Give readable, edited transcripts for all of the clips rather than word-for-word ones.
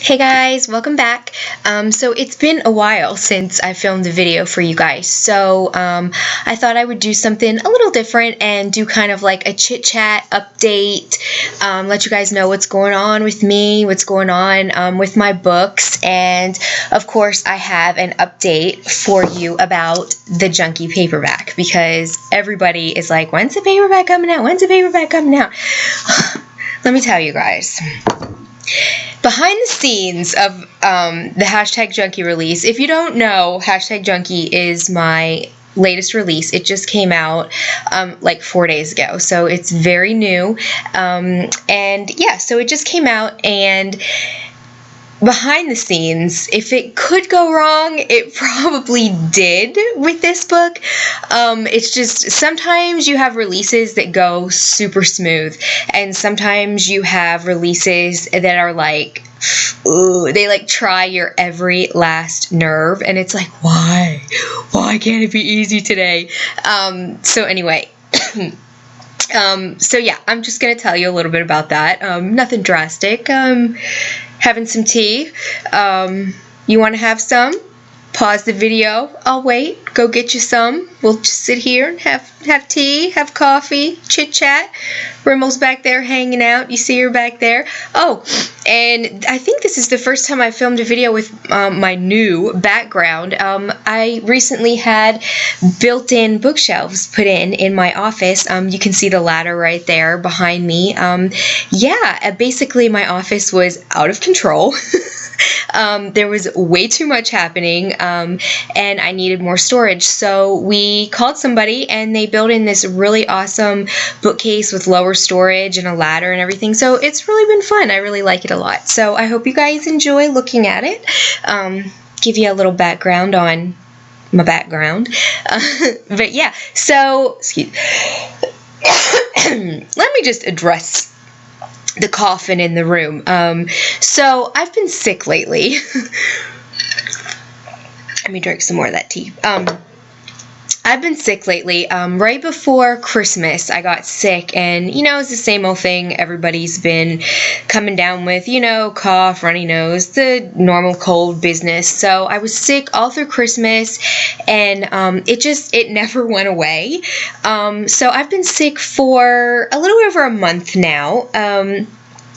Hey guys, welcome back. So it's been a while since I filmed a video for you guys, so I thought I would do something a little different and do kind of like a chit chat update, let you guys know what's going on with me, what's going on with my books, and of course I have an update for you about the Junkie paperback because everybody is like, when's the paperback coming out? When's the paperback coming out? Let me tell you guys. Behind the scenes of the hashtag Junkie release, if you don't know, hashtag Junkie is my latest release. It just came out like 4 days ago, so it's very new. And yeah, so it just came out, and behind the scenes, if it could go wrong, it probably did with this book. It's just sometimes you have releases that go super smooth, and sometimes you have releases that are like, ooh, they like try your every last nerve, and it's like, why can't it be easy today? So anyway. So yeah, I'm just gonna tell you a little bit about that. Nothing drastic. Having some tea. You want to have some? Pause the video. I'll wait. Go get you some. We'll just sit here and have tea, have coffee, chit chat. Rimmel's back there hanging out. You see her back there. Oh, and I think this is the first time I filmed a video with my new background. I recently had built-in bookshelves put in my office. You can see the ladder right there behind me. Yeah, basically my office was out of control. There was way too much happening, and I needed more storage. So we called somebody, and they built in this really awesome bookcase with lower storage and a ladder and everything. So it's really been fun. I really like it a lot. So I hope you guys enjoy looking at it. Give you a little background on my background. But yeah, so let me just address the coffin in the room. So I've been sick lately. Let me drink some more of that tea. I've been sick lately. Right before Christmas, I got sick, and it's the same old thing everybody's been coming down with, cough, runny nose, the normal cold business. So I was sick all through Christmas, and it never went away. So I've been sick for a little over a month now.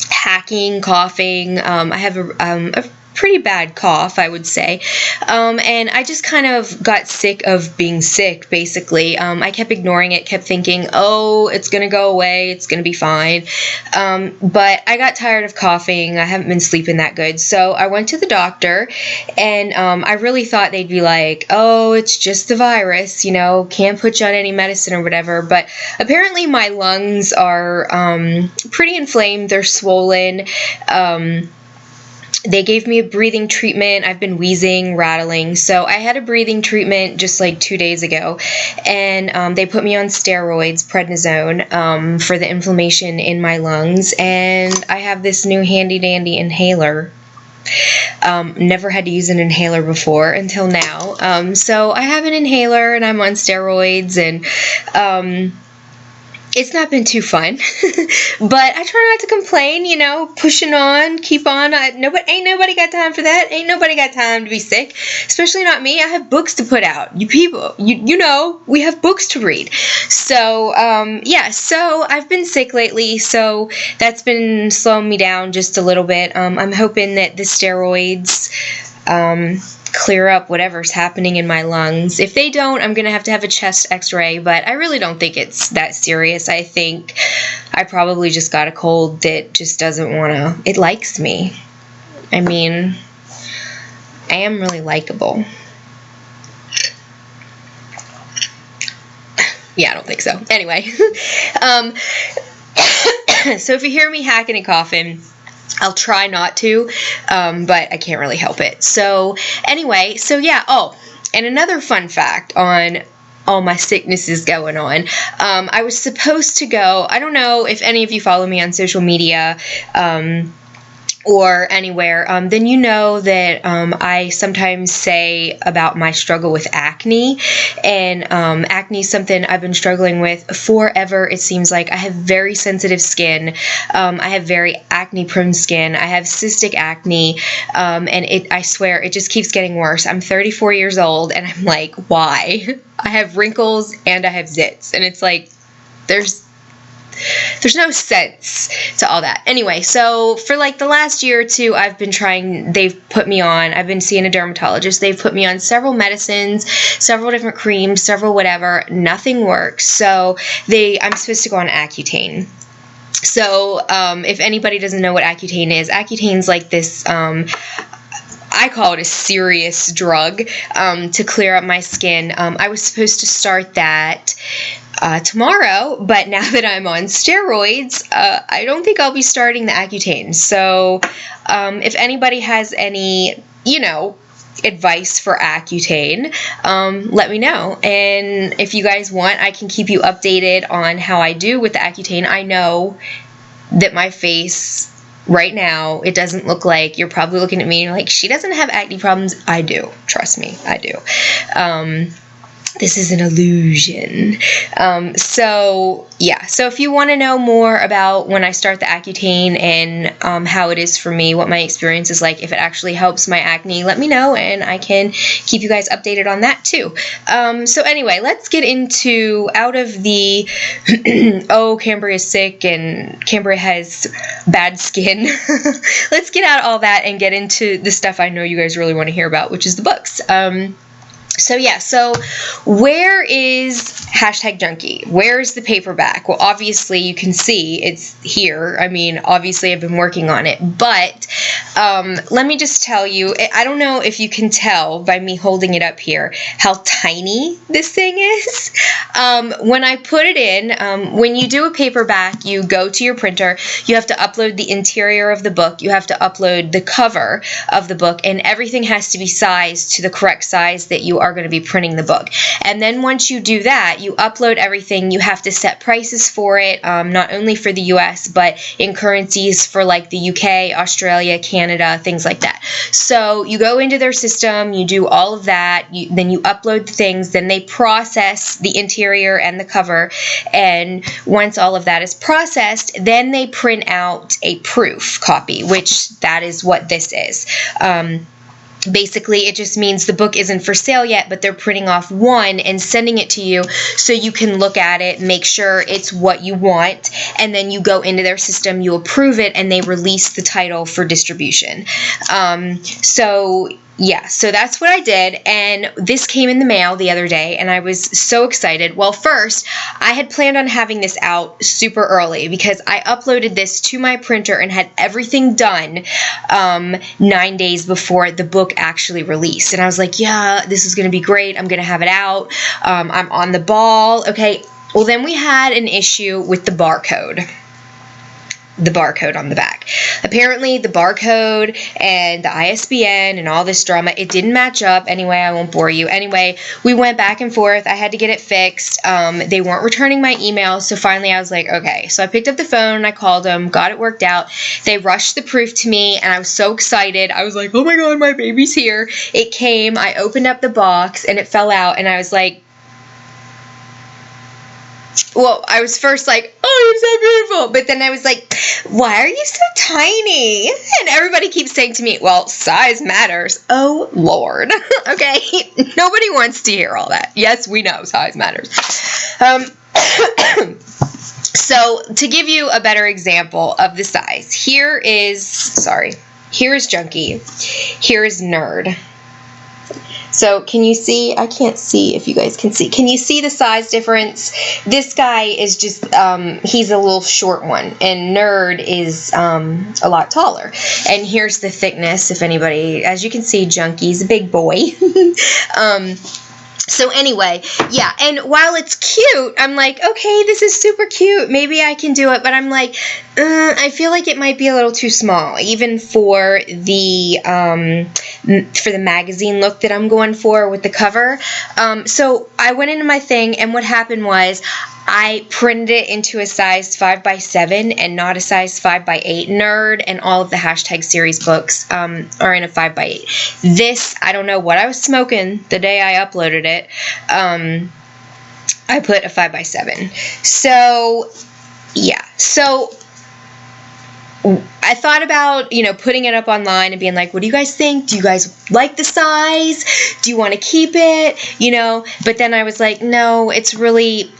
Hacking, coughing. I have a pretty bad cough, I would say. And I just kind of got sick of being sick, basically. I kept ignoring it, kept thinking, oh, it's going to go away, it's going to be fine. But I got tired of coughing. I haven't been sleeping that good. So I went to the doctor, and I really thought they'd be like, oh, it's just the virus, can't put you on any medicine or whatever. But apparently my lungs are pretty inflamed. They're swollen. They gave me a breathing treatment. I've been wheezing, rattling. So I had a breathing treatment just like 2 days ago, and they put me on steroids, prednisone, for the inflammation in my lungs. And I have this new handy dandy inhaler. Never had to use an inhaler before until now. So I have an inhaler, and I'm on steroids, and it's not been too fun, but I try not to complain, pushing on, keep on. Ain't nobody got time for that. Ain't nobody got time to be sick, especially not me. I have books to put out. You people, we have books to read. So, yeah, so I've been sick lately, so that's been slowing me down just a little bit. I'm hoping that the steroids, clear up whatever's happening in my lungs. If they don't, I'm going to have a chest x-ray, but I really don't think it's that serious. I think I probably just got a cold that just doesn't want to, it likes me. I mean, I am really likable. Yeah, I don't think so. Anyway, so if you hear me hacking and coughing, I'll try not to, but I can't really help it. So anyway, so yeah. Oh, and another fun fact on all my sicknesses going on. I was supposed to go, I don't know if any of you follow me on social media, or anywhere, then you know that I sometimes say about my struggle with acne. And acne is something I've been struggling with forever, it seems like. I have very sensitive skin. I have very acne-prone skin. I have cystic acne, and I swear, it just keeps getting worse. I'm 34 years old, and I'm like, why? I have wrinkles, and I have zits. And it's like, there's no sense to all that. Anyway, so for like the last year or two, I've been I've been seeing a dermatologist. They've put me on several medicines, several different creams, several whatever. Nothing works. So I'm supposed to go on Accutane. So if anybody doesn't know what Accutane is like this, I call it a serious drug to clear up my skin. I was supposed to start that tomorrow, but now that I'm on steroids, I don't think I'll be starting the Accutane. So if anybody has any, advice for Accutane, let me know. And if you guys want, I can keep you updated on how I do with the Accutane. I know that my face right now, it doesn't look like, you're probably looking at me and you're like, she doesn't have acne problems. I do. Trust me, I do. This is an illusion. So if you want to know more about when I start the Accutane and how it is for me, what my experience is like, if it actually helps my acne, let me know and I can keep you guys updated on that too. So anyway, let's get into, out of the oh, Cambria's sick and Cambria has bad skin. Let's get out all that and get into the stuff I know you guys really want to hear about, which is the books. So where is #junkie? Where is the paperback? Well, obviously you can see it's here. I mean, obviously I've been working on it, but let me just tell you, I don't know if you can tell by me holding it up here how tiny this thing is. When I put it in, when you do a paperback, you go to your printer, you have to upload the interior of the book, you have to upload the cover of the book, and everything has to be sized to the correct size that you are going to be printing the book. And then once you do that, you upload everything. You have to set prices for it, not only for the US, but in currencies for like the UK, Australia, Canada, things like that. So you go into their system, you do all of that, then you upload the things, then they process the interior and the cover, and once all of that is processed, then they print out a proof copy, which that is what this is. Basically, it just means the book isn't for sale yet, but they're printing off one and sending it to you so you can look at it, make sure it's what you want, and then you go into their system, you approve it, and they release the title for distribution. So that's what I did, and this came in the mail the other day, and I was so excited. Well, first, I had planned on having this out super early because I uploaded this to my printer and had everything done 9 days before the book actually released. And I was like, yeah, this is going to be great. I'm going to have it out. I'm on the ball. Okay, well, then we had an issue with the barcode. The barcode on the back. Apparently the barcode and the ISBN and all this drama, it didn't match up. Anyway, I won't bore you. Anyway, we went back and forth. I had to get it fixed. They weren't returning my emails, so finally I was like, okay. So I picked up the phone and I called them, got it worked out. They rushed the proof to me and I was so excited. I was like, oh my God, my baby's here. It came, I opened up the box and it fell out and I was like, well, I was first like, oh, you're so beautiful. But then I was like, why are you so tiny? And everybody keeps saying to me, well, size matters. Oh, Lord. Okay. Nobody wants to hear all that. Yes, we know size matters. So to give you a better example of the size, here is Junkie. Here is Nerd. So can you see? I can't see if you guys can see. Can you see the size difference? This guy is just, he's a little short one, and Nerd is a lot taller. And here's the thickness, if anybody, as you can see, Junkie's a big boy. So anyway, yeah, and while it's cute, I'm like, okay, this is super cute. Maybe I can do it, but I'm like, I feel like it might be a little too small, even for the magazine look that I'm going for with the cover. So I went into my thing, and what happened was, I printed it into a size 5x7 and not a size 5x8 nerd, and all of the hashtag series books are in a 5x8. This, I don't know what I was smoking the day I uploaded it. I put a 5x7. So, yeah. So, I thought about, putting it up online and being like, what do you guys think? Do you guys like the size? Do you want to keep it? But then I was like, no, it's really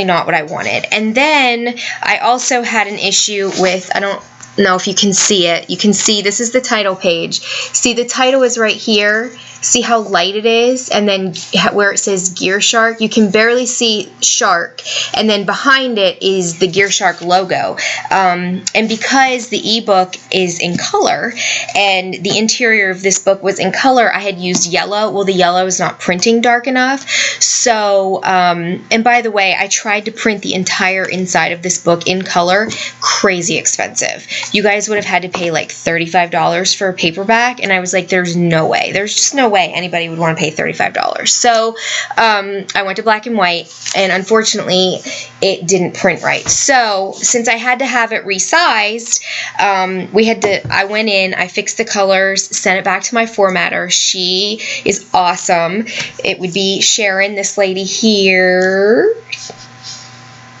not what I wanted. And then I also had an issue with, I don't know if you can see it. You can see, this is the title page. See, the title is right here. See how light it is? And then where it says Gear Shark, you can barely see Shark. And then behind it is the Gear Shark logo. And because the ebook is in color and the interior of this book was in color, I had used yellow. Well, the yellow is not printing dark enough. So, and by the way, I tried to print the entire inside of this book in color. Crazy expensive. You guys would have had to pay like $35 for a paperback. And I was like, there's no way. There's just no way anybody would want to pay $35. So I went to black and white, and unfortunately it didn't print right. So since I had to have it resized, I went in, I fixed the colors, sent it back to my formatter. She is awesome. It would be Sharon, this lady here.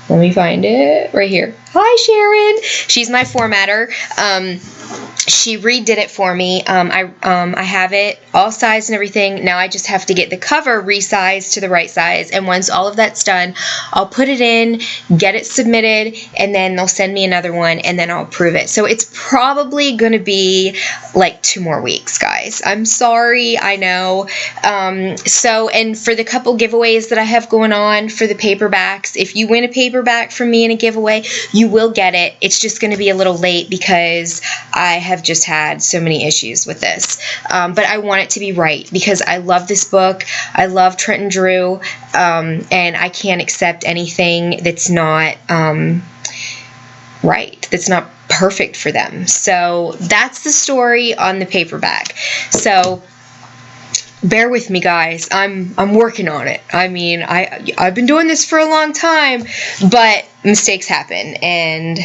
Let me find it right here. Hi, Sharon. She's my formatter. She redid it for me. I have it all sized and everything. Now I just have to get the cover resized to the right size. And once all of that's done, I'll put it in, get it submitted, and then they'll send me another one, and then I'll approve it. So it's probably going to be like 2 more weeks, guys. I'm sorry, I know. And for the couple giveaways that I have going on for the paperbacks, if you win a paperback from me in a giveaway, you will get it. It's just going to be a little late because I have just had so many issues with this. But I want it to be right because I love this book. I love Trenton Drew, and I can't accept anything that's not right, that's not perfect for them. So that's the story on the paperback. So bear with me, guys. I'm working on it. I mean, I've been doing this for a long time, but mistakes happen, and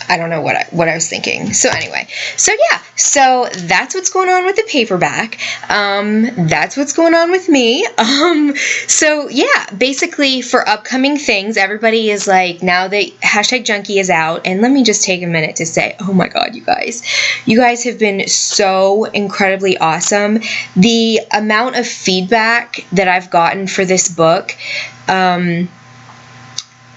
I don't know what I was thinking. So anyway, so that's what's going on with the paperback. That's what's going on with me. Basically for upcoming things, everybody is like, now that hashtag Junkie is out, and let me just take a minute to say, oh my God, you guys have been so incredibly awesome. The amount of feedback that I've gotten for this book,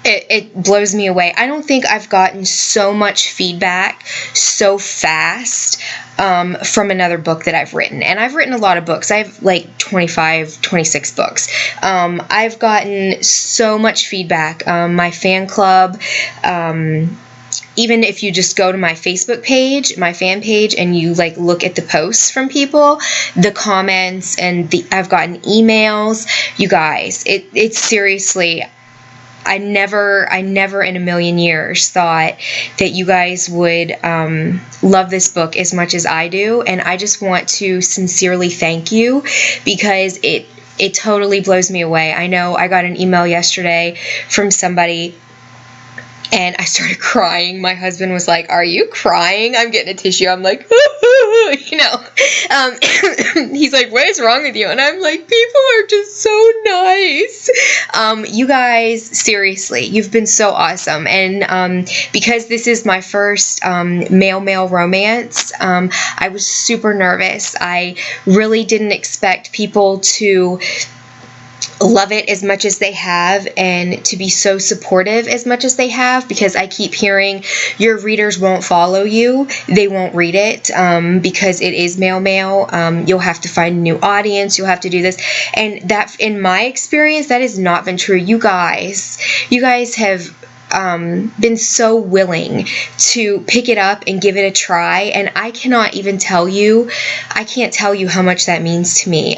it blows me away. I don't think I've gotten so much feedback so fast from another book that I've written. And I've written a lot of books. I have like 25, 26 books. I've gotten so much feedback. My fan club, even if you just go to my Facebook page, my fan page, and you like look at the posts from people, the comments, and I've gotten emails. You guys, it's seriously, I never in a million years thought that you guys would love this book as much as I do, and I just want to sincerely thank you because it totally blows me away. I know I got an email yesterday from somebody, and I started crying. My husband was like, "Are you crying?" I'm getting a tissue. I'm like, he's like, "What is wrong with you?" And I'm like, people are just so nice. You guys, seriously, you've been so awesome. And because this is my first male romance, I was super nervous. I really didn't expect people to love it as much as they have and to be so supportive as much as they have, because I keep hearing your readers won't follow you, they won't read it because it is male. You'll have to find a new audience, you'll have to do this, and that, in my experience, that has not been true. You guys have been so willing to pick it up and give it a try, and I can't tell you how much that means to me.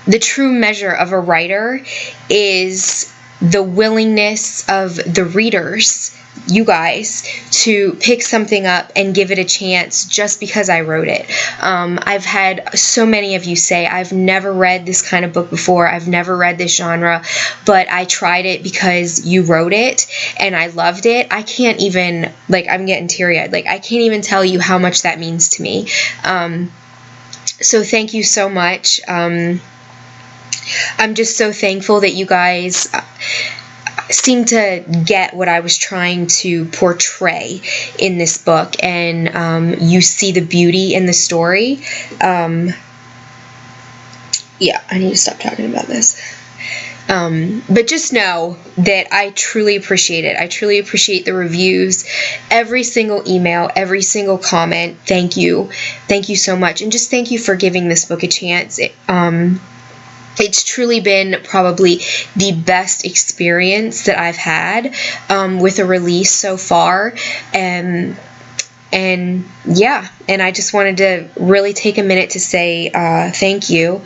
The true measure of a writer is the willingness of the readers, you guys, to pick something up and give it a chance just because I wrote it. I've had so many of you say, I've never read this kind of book before, I've never read this genre, but I tried it because you wrote it and I loved it. I can't even, like, I'm getting teary-eyed. Like, I can't even tell you how much that means to me. So thank you so much. I'm just so thankful that you guys seem to get what I was trying to portray in this book, and you see the beauty in the story. Yeah, I need to stop talking about this. But just know that I truly appreciate it. I truly appreciate the reviews, every single email, every single comment. Thank you. Thank you so much. And just thank you for giving this book a chance. It's truly been probably the best experience that I've had with a release so far. And yeah, and I just wanted to really take a minute to say thank you,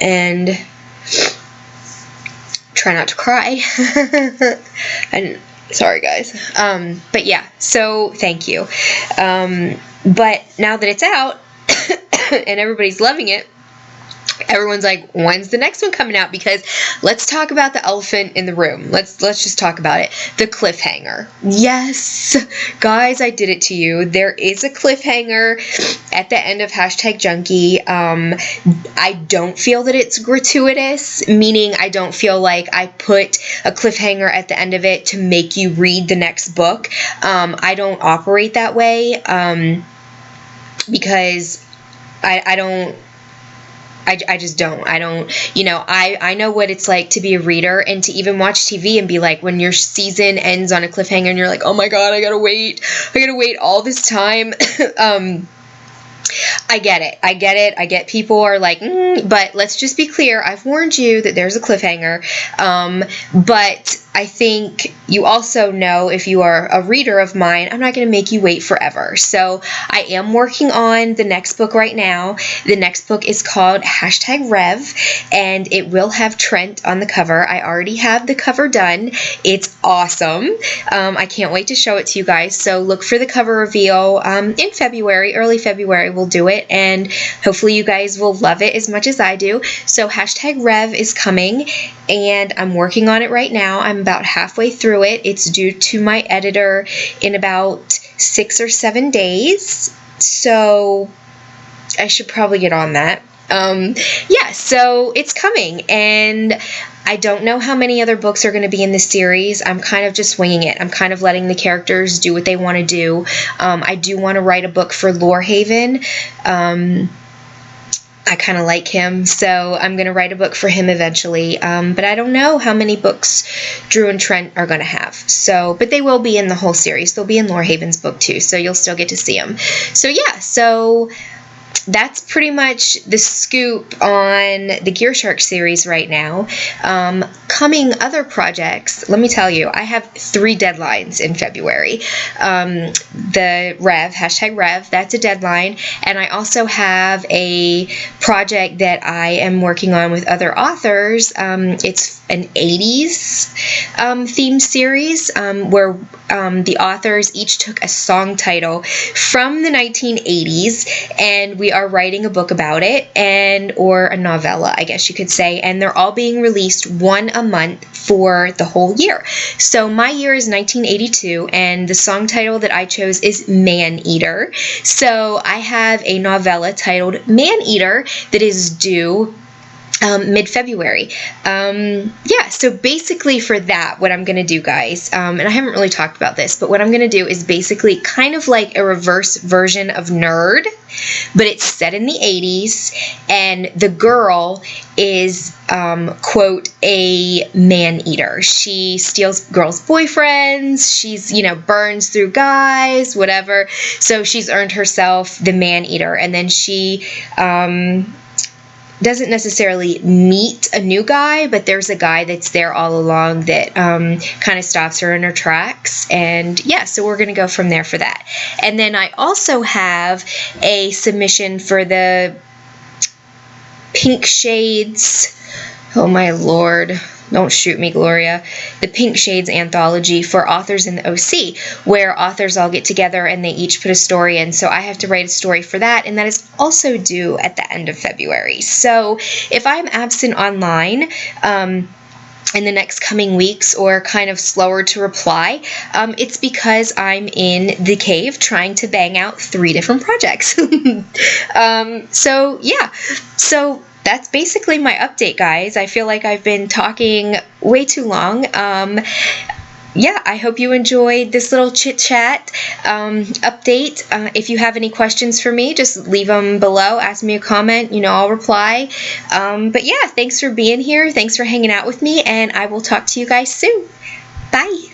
and try not to cry. And sorry, guys. But yeah, so thank you. But now that it's out and everybody's loving it, everyone's like, when's the next one coming out? Because let's talk about the elephant in the room. Let's just talk about it. The cliffhanger. Yes, guys, I did it to you. There is a cliffhanger at the end of #Junkie. I don't feel that it's gratuitous, meaning I don't feel like I put a cliffhanger at the end of it to make you read the next book. I don't operate that way because I just don't. I don't, I know what it's like to be a reader and to even watch TV and be like, when your season ends on a cliffhanger and you're like, oh my God, I gotta wait all this time. I get it. I get people are like, but let's just be clear. I've warned you that there's a cliffhanger. But I think you also know, if you are a reader of mine, I'm not going to make you wait forever. So I am working on the next book right now. The next book is called #Rev, and it will have Trent on the cover. I already have the cover done. It's awesome. I can't wait to show it to you guys. So look for the cover reveal in February, early February. We'll do it, and hopefully you guys will love it as much as I do. So #Rev is coming, and I'm working on it right now. I'm about halfway through it. It's due to my editor in about 6 or 7 days, so I should probably get on that. Yeah, so it's coming, and I don't know how many other books are going to be in this series. I'm kind of just winging it. I'm kind of letting the characters do what they want to do. I do want to write a book for Lorehaven. I kind of like him, so I'm going to write a book for him eventually, but I don't know how many books Drew and Trent are going to have, but they will be in the whole series. They'll be in Lorehaven's book too, so you'll still get to see them. So yeah, so that's pretty much the scoop on the Gear Shark series right now. Coming other projects, let me tell you, I have 3 deadlines in February. The Rev, #Rev, that's a deadline, and I also have a project that I am working on with other authors. It's an 80s themed series where the authors each took a song title from the 1980s, and we are writing a book about it, or a novella, I guess you could say, and they're all being released one a month for the whole year. So my year is 1982, and the song title that I chose is Man Eater. So I have a novella titled Man Eater that is due mid-February. Yeah, so basically for that, what I'm going to do, guys, and I haven't really talked about this, but what I'm going to do is basically kind of like a reverse version of Nerd, but it's set in the 80s, and the girl is, quote, a man-eater. She steals girls' boyfriends, she's, burns through guys, whatever, so she's earned herself the man-eater, and then she, doesn't necessarily meet a new guy, but there's a guy that's there all along that kind of stops her in her tracks. And yeah, so we're going to go from there for that. And then I also have a submission for the Pink Shades. Oh my lord. don't shoot me, Gloria, the Pink Shades anthology for authors in the OC, where authors all get together and they each put a story in. So I have to write a story for that, and that is also due at the end of February. So if I'm absent online, in the next coming weeks or kind of slower to reply, it's because I'm in the cave trying to bang out 3 different projects. So yeah, so that's basically my update, guys. I feel like I've been talking way too long. Yeah, I hope you enjoyed this little chit chat update. If you have any questions for me, just leave them below. Ask me a comment. I'll reply. But yeah, thanks for being here. Thanks for hanging out with me, and I will talk to you guys soon. Bye.